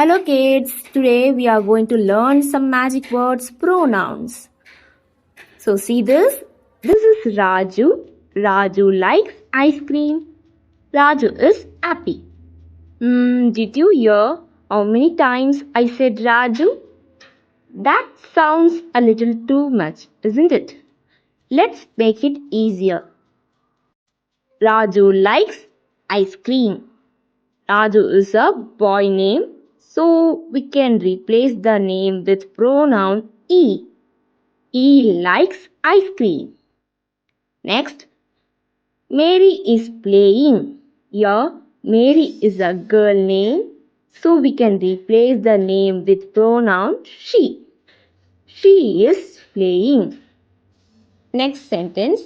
Hello kids, today we are going to learn some magic words, pronouns. So see this? This is Raju. Raju likes ice cream. Raju is happy. Did you hear how many times I said Raju? That sounds a little too much, isn't it? Let's make it easier. Raju likes ice cream. Raju is a boy name, so we can replace the name with pronoun he. He likes ice cream. Next, Mary is playing. Here, Mary is a girl name, so we can replace the name with pronoun she. She is playing. Next sentence,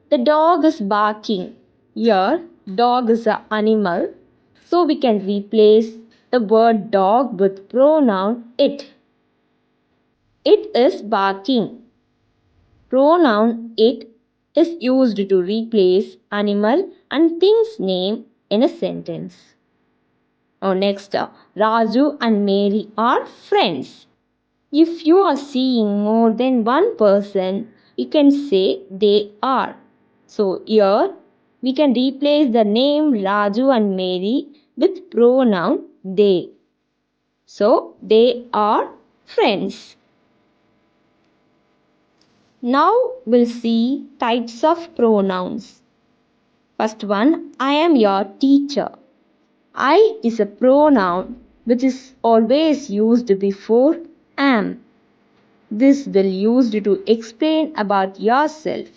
the dog is barking. Here, dog is an animal, so we can replace the word dog with pronoun it. It is barking. Pronoun it is used to replace animal and thing's name in a sentence. Next, Raju and Mary are friends. If you are seeing more than one person, you can say they are. So here we can replace the name Raju and Mary with pronoun they. So they are friends. Now we'll see types of pronouns. First one, I am your teacher. I is a pronoun which is always used before am. This will used to explain about yourself.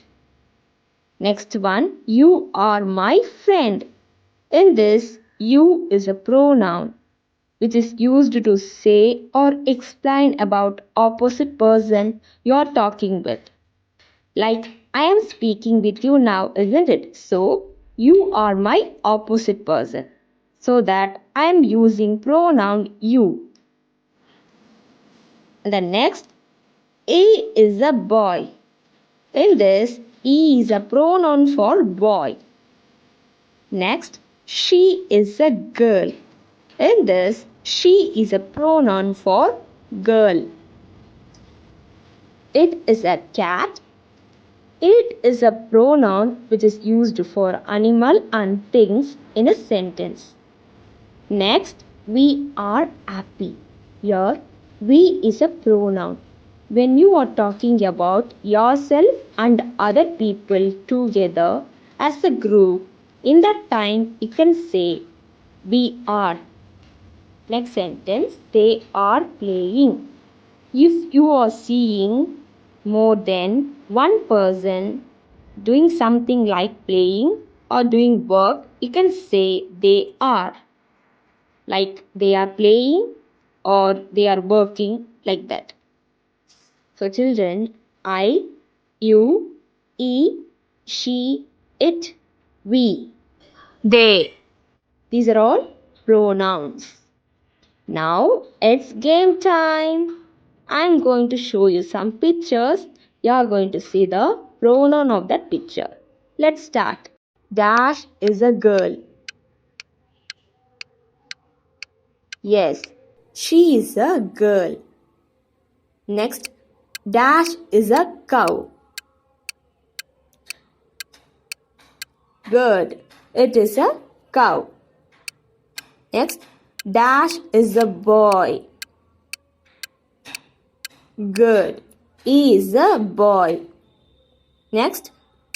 Next one, you are my friend. In this, you is a pronoun which is used to say or explain about opposite person you're talking with. Like, I am speaking with you now, isn't it? So, you are my opposite person. So that I am using pronoun you. And the next, A is a boy. In this, he is a pronoun for boy. Next, she is a girl. In this, she is a pronoun for girl. It is a cat. It is a pronoun which is used for animal and things in a sentence. Next, we are happy. Here, we is a pronoun. When you are talking about yourself and other people together as a group, in that time you can say we are. Next sentence, they are playing. If you are seeing more than one person doing something like playing or doing work, you can say they are. Like they are playing or they are working, like that. So, children, I, you, he, she, it, we, they. These are all pronouns. Now it's game time. I'm going to show you some pictures. You are going to see the pronoun of that picture. Let's start. Dash is a girl. Yes, she is a girl. Next, Dash is a cow. Good, it is a cow. Next, Dash is a boy. Good, he is a boy. Next,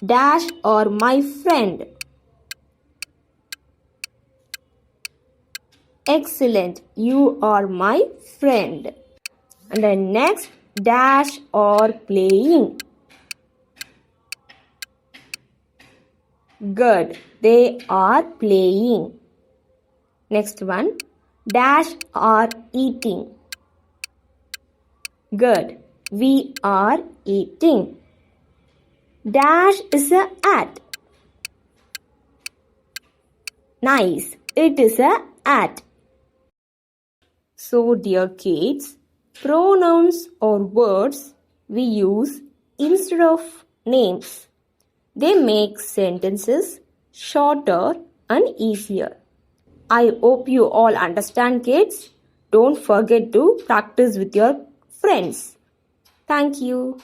Dash or my friend. Excellent, you are my friend. And then next, Dash or playing. Good, they are playing. Next one, Dash are eating. Good, we are eating. Dash is a hat. Nice, it is a hat. So dear kids, pronouns or words we use instead of names. They make sentences shorter and easier. I hope you all understand, kids. don't forget to practice with your friends. Thank you.